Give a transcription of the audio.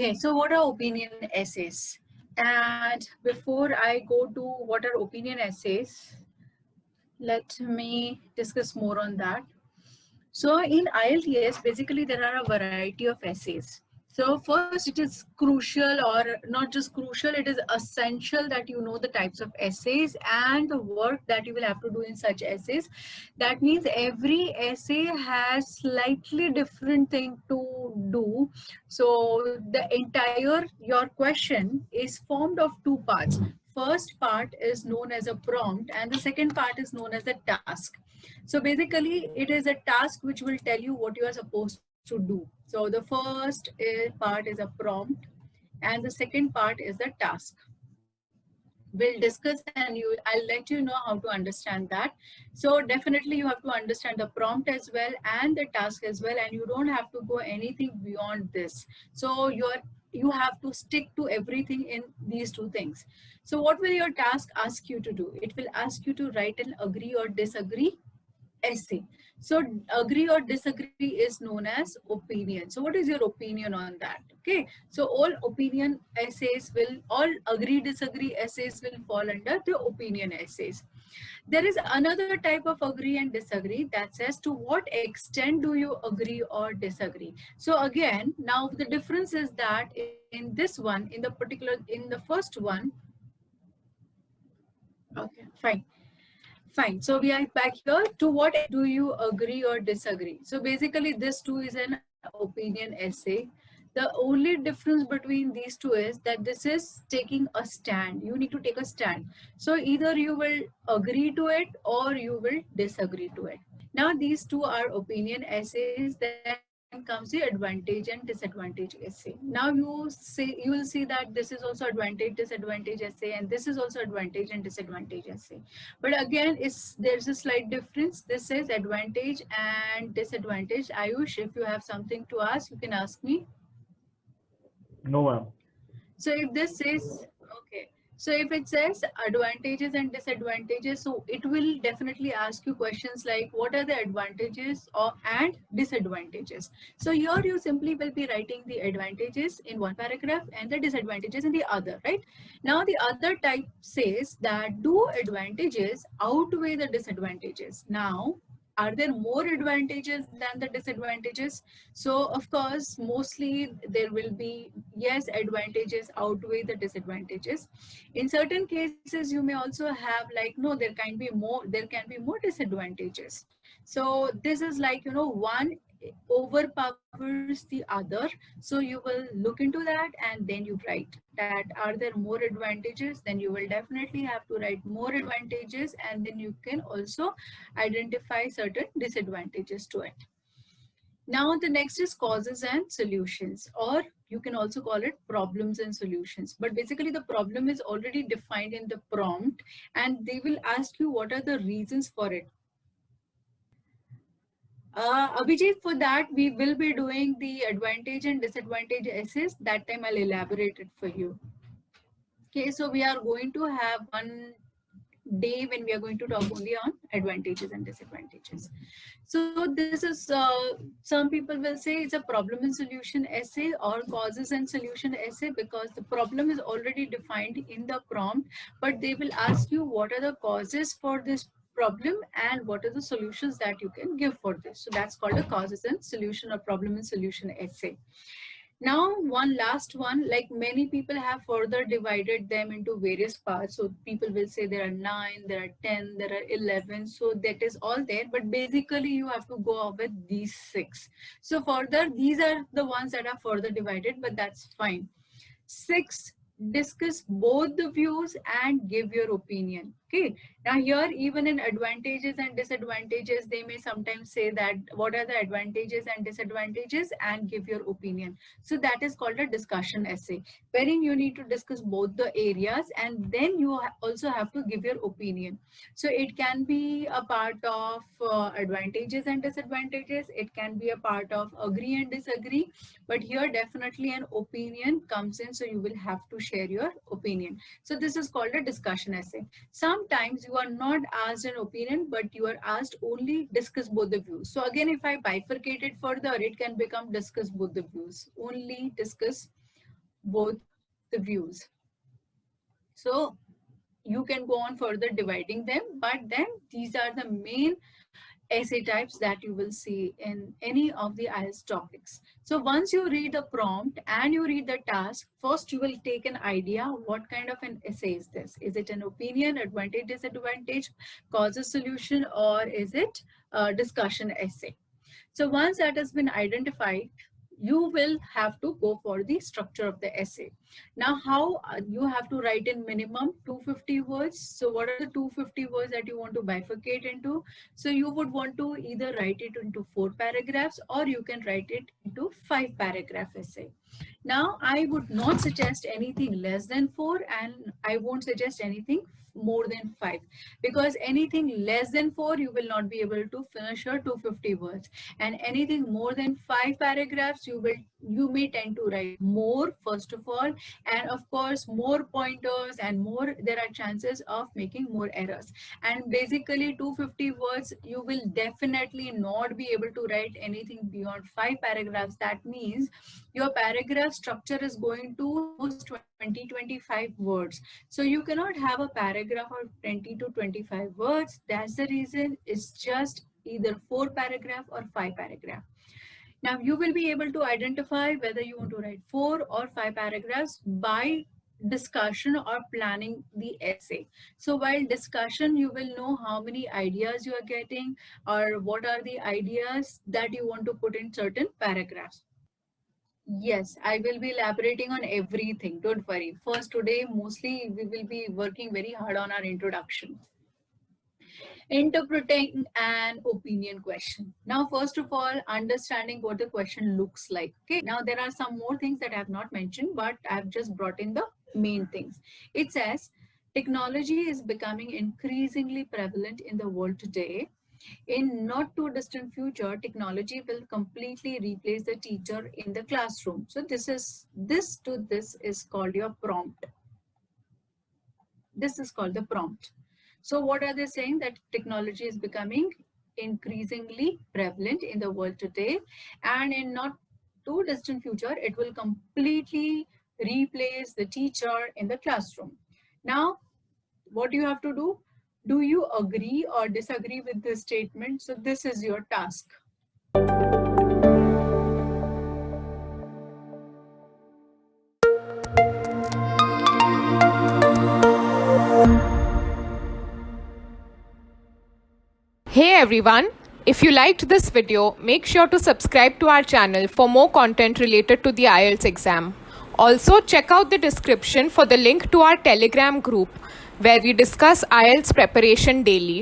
Okay, so what are opinion essays? And before I go to what are opinion essays, let me discuss more on that. So in IELTS, basically there are a variety of essays. So first it is crucial, or not just crucial, it is essential that you know the types of essays and the work that you will have to do in such essays. That means every essay has slightly different thing to do. So the entire your question is formed of two parts. First part is known as a prompt and the second part is known as a task. So basically it is a task which will tell you what you are supposed to do. So the first part is a prompt and the second part is the task. We'll discuss and I'll let you know how to understand that. So definitely you have to understand the prompt as well and the task as well, and you don't have to go anything beyond this. So you have to stick to everything in these two things. So what will your task ask you to do? It will ask you to write an agree or disagree essay. So agree or disagree is known as opinion. So what is your opinion on that? Okay, so all opinion essays will, all agree disagree essays will fall under the opinion essays. There is another type of agree and disagree that says to what extent do you agree or disagree. So again, now the difference is that in this one, in the particular, in the first one, okay, fine. So we are back here. To what do you agree or disagree? So basically this too is an opinion essay. The only difference between these two is that this is taking a stand. You need to take a stand. So either you will agree to it or you will disagree to it. Now these two are opinion essays. Then comes the advantage and disadvantage essay. Now you will see that this is also advantage disadvantage essay, and this is also advantage and disadvantage essay. But again, there's a slight difference. This is advantage and disadvantage. Ayush, if you have something to ask, you can ask me. No, ma'am. So if this says, okay, so if it says advantages and disadvantages, so it will definitely ask you questions like what are the advantages or and disadvantages. So here you simply will be writing the advantages in one paragraph and the disadvantages in the other, right? Now the other type says that do advantages outweigh the disadvantages. Now, are there more advantages than the disadvantages? So of course, mostly there will be, yes, advantages outweigh the disadvantages. In certain cases, you may also have like, no, there can be more disadvantages. So this is like, one overpowers the other. So you will look into that and then you write that are there more advantages, then you will definitely have to write more advantages, and then you can also identify certain disadvantages to it. Now the next is causes and solutions, or you can also call it problems and solutions. But basically the problem is already defined in the prompt and they will ask you what are the reasons for it. Abhijit, for that we will be doing the advantage and disadvantage essays. That time I'll elaborate it for you. Okay, so we are going to have one day when we are going to talk only on advantages and disadvantages. So this is some people will say it's a problem and solution essay or causes and solution essay because the problem is already defined in the prompt, but they will ask you what are the causes for this problem and what are the solutions that you can give for this. So that's called a causes and solution or problem and solution essay. Now, one last one, like many people have further divided them into various parts. So people will say there are 9, there are 10, there are 11. So that is all there. But basically you have to go off with these 6. So further, these are the ones that are further divided, but that's fine. 6, discuss both the views and give your opinion. Okay, now here even in advantages and disadvantages they may sometimes say that what are the advantages and disadvantages and give your opinion. So that is called a discussion essay, wherein you need to discuss both the areas and then you also have to give your opinion. So it can be a part of advantages and disadvantages, it can be a part of agree and disagree, but here definitely an opinion comes in, so you will have to share your opinion. So this is called a discussion essay. Sometimes you are not asked an opinion, but you are asked only discuss both the views. So again, if I bifurcate it further, it can become discuss both the views, only discuss both the views. So you can go on further dividing them, but then these are the main essay types that you will see in any of the IELTS topics. So once you read the prompt and you read the task, first you will take an idea what kind of an essay is this. Is it an opinion, advantage, disadvantage, causes, solution, or is it a discussion essay? So once that has been identified, you will have to go for the structure of the essay. Now, how you have to write in minimum 250 words. So what are the 250 words that you want to bifurcate into? So you would want to either write it into 4 paragraphs, or you can write it into 5 paragraph essay. Now, I would not suggest anything less than 4, and I won't suggest anything more than 5, because anything less than 4 you will not be able to finish your 250 words, and anything more than 5 paragraphs you may tend to write more, first of all, and of course more pointers, and more there are chances of making more errors. And basically 250 words you will definitely not be able to write anything beyond 5 paragraphs. That means your paragraph structure is going to almost 20-25 words. So you cannot have a paragraph of 20 to 25 words. That's the reason it's just either 4 paragraph or 5 paragraph. Now you will be able to identify whether you want to write 4 or 5 paragraphs by discussion or planning the essay. So while discussion, you will know how many ideas you are getting, or what are the ideas that you want to put in certain paragraphs. Yes, I will be elaborating on everything. Don't worry. First, today, mostly we will be working very hard on our introduction. Interpreting an opinion question. Now, first of all, understanding what the question looks like. Okay. Now, there are some more things that I have not mentioned, but I've just brought in the main things. It says, technology is becoming increasingly prevalent in the world today. In not too distant future, technology will completely replace the teacher in the classroom. So this is called your prompt. This is called the prompt. So what are they saying? That technology is becoming increasingly prevalent in the world today, and in not too distant future, it will completely replace the teacher in the classroom. Now, what do you have to do? Do you agree or disagree with this statement? So this is your task. Hey everyone, if you liked this video, make sure to subscribe to our channel for more content related to the IELTS exam. Also, check out the description for the link to our Telegram group where we discuss IELTS preparation daily.